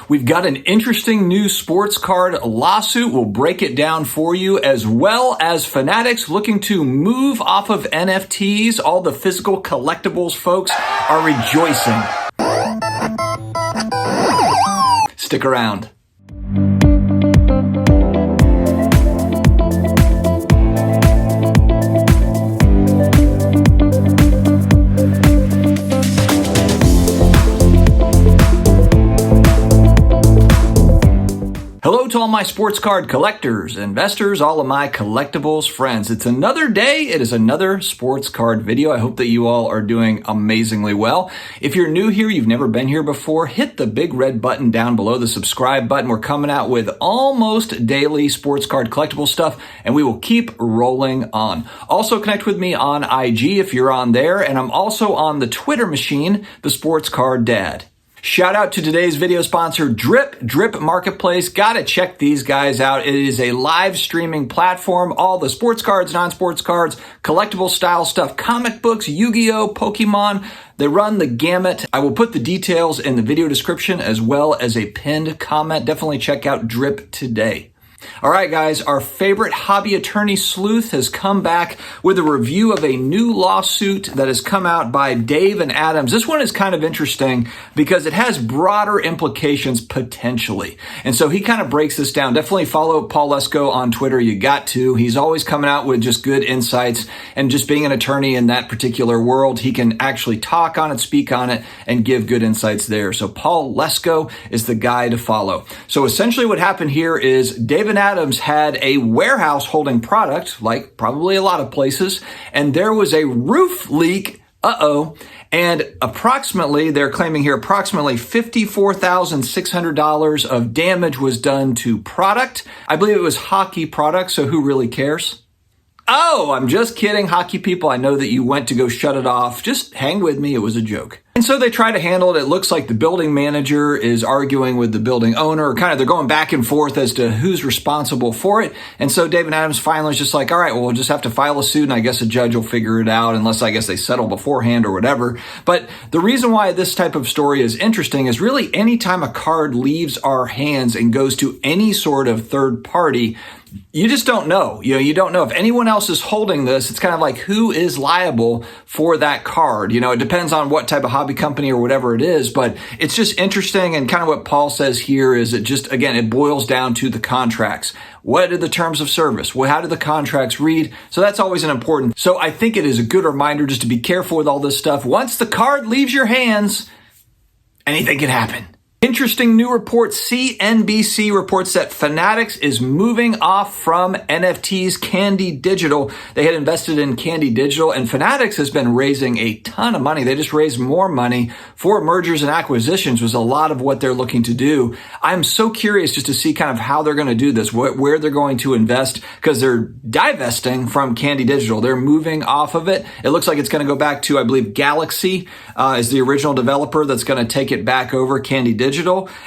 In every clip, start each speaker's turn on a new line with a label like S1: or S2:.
S1: We've got an interesting new sports card lawsuit. We'll break it down for you, as well as Fanatics looking to move off of NFTs. All the physical collectibles folks are rejoicing. Stick around. Hello to all my sports card collectors, investors, all of my collectibles friends. It's another day. It is another sports card video. I hope that you all are doing amazingly well. If you're new here, you've never been here before, hit the big red button down below, the subscribe button. We're coming out with almost daily sports card collectible stuff, and we will keep rolling on. Also connect with me on IG if you're on there, and I'm also on the Twitter machine, the Sports Card Dad. Shout out to today's video sponsor, Drip Marketplace. Gotta check these guys out. It is a live streaming platform. All the sports cards, non-sports cards, collectible style stuff, comic books, Yu-Gi-Oh, Pokemon. They run the gamut. I will put the details in the video description as well as a pinned comment. Definitely check out Drip today. All right, guys, our favorite hobby attorney sleuth has come back with a review of a new lawsuit that has come out by Dave and Adams. This one is kind of interesting because it has broader implications potentially. And so he kind of breaks this down. Definitely follow Paul Lesko on Twitter. You got to. He's always coming out with just good insights, and just being an attorney in that particular world, he can actually talk on it, speak on it, and give good insights there. So Paul Lesko is the guy to follow. So essentially what happened here is Dave and Adams had a warehouse holding product, like probably a lot of places, and there was a roof leak. And approximately, they're claiming here, approximately $54,600 of damage was done to product. I believe it was hockey product, so who really cares? Oh, I'm just kidding, hockey people. I know that you went to go shut it off. Just hang with me. It was a joke. And so they try to handle it. It looks like the building manager is arguing with the building owner. They're going back and forth as to who's responsible for it. And so David Adams finally is just like, all right, well, we'll just have to file a suit, and I guess a judge will figure it out, unless I guess they settle beforehand or whatever. But the reason why this type of story is interesting is really anytime a card leaves our hands and goes to any sort of third party, you just don't know. You don't know if anyone else is holding this. It's kind of like, who is liable for that card? It depends on what type of hobby company or whatever it is, but it's just interesting. And kind of what Paul says here is it just, again, it boils down to the contracts. What are the terms of service? Well, how do the contracts read? So that's always an important. So I think it is a good reminder just to be careful with all this stuff. Once the card leaves your hands, anything can happen. Interesting new report. CNBC reports that Fanatics is moving off from NFTs. Candy Digital. They had invested in Candy Digital, and Fanatics has been raising a ton of money. They just raised more money for mergers and acquisitions, was a lot of what they're looking to do. I'm so curious just to see kind of how they're going to do this, where they're going to invest, because they're divesting from Candy Digital. They're moving off of it. It looks like it's going to go back to, I believe, Galaxy is the original developer that's going to take it back over, Candy Digital.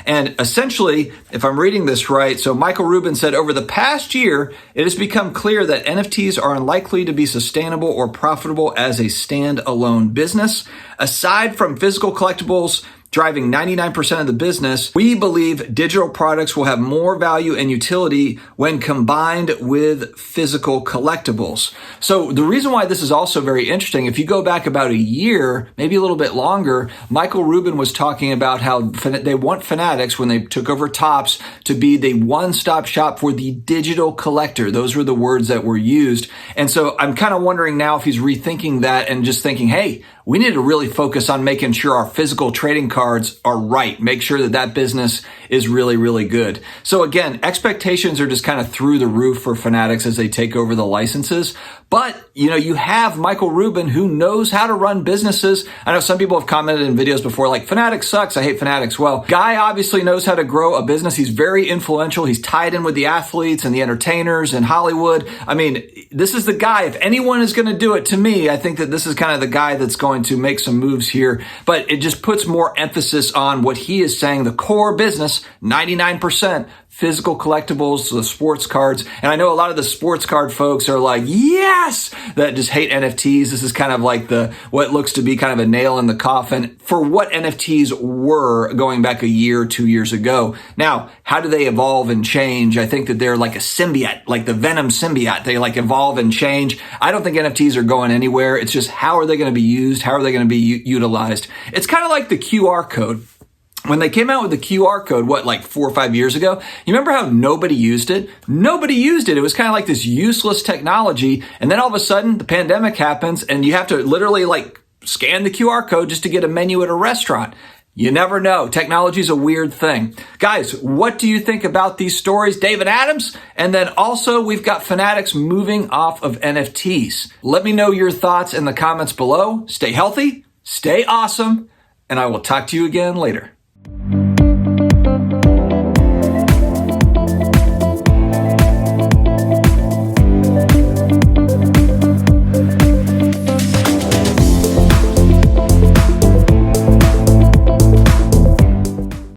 S1: And essentially, if I'm reading this right, so Michael Rubin said, over the past year, it has become clear that NFTs are unlikely to be sustainable or profitable as a standalone business. Aside from physical collectibles driving 99% of the business, we believe digital products will have more value and utility when combined with physical collectibles. So the reason why this is also very interesting, if you go back about a year, maybe a little bit longer, Michael Rubin was talking about how they want Fanatics, when they took over Topps, to be the one-stop shop for the digital collector. Those were the words that were used. And so I'm kind of wondering now if he's rethinking that and just thinking, hey, we need to really focus on making sure our physical trading cards are right. Make sure that that business is really, really good. So again, expectations are just kind of through the roof for Fanatics as they take over the licenses. But, you have Michael Rubin, who knows how to run businesses. I know some people have commented in videos before, like, Fanatics sucks. I hate Fanatics. Well, guy obviously knows how to grow a business. He's very influential. He's tied in with the athletes and the entertainers in Hollywood. I mean, this is the guy. If anyone is going to do it, to me, I think that this is kind of the guy that's going to make some moves here. But it just puts more emphasis on what he is saying, the core business, 99%, physical collectibles, the sports cards. And I know a lot of the sports card folks are like, yes, that just hate NFTs. This is kind of like what looks to be kind of a nail in the coffin for what NFTs were going back a year, 2 years ago. Now, how do they evolve and change? I think that they're like a symbiote, like the Venom symbiote. They like evolve and change. I don't think NFTs are going anywhere. It's just how are they going to be used? How are they going to be utilized? It's kind of like the QR code. When they came out with the QR code, like 4 or 5 years ago, you remember how nobody used it? Nobody used it. It was kind of like this useless technology. And then all of a sudden the pandemic happens and you have to literally like scan the QR code just to get a menu at a restaurant. You never know. Technology is a weird thing. Guys, what do you think about these stories? David Adams. And then also we've got Fanatics moving off of NFTs. Let me know your thoughts in the comments below. Stay healthy, stay awesome, and I will talk to you again later.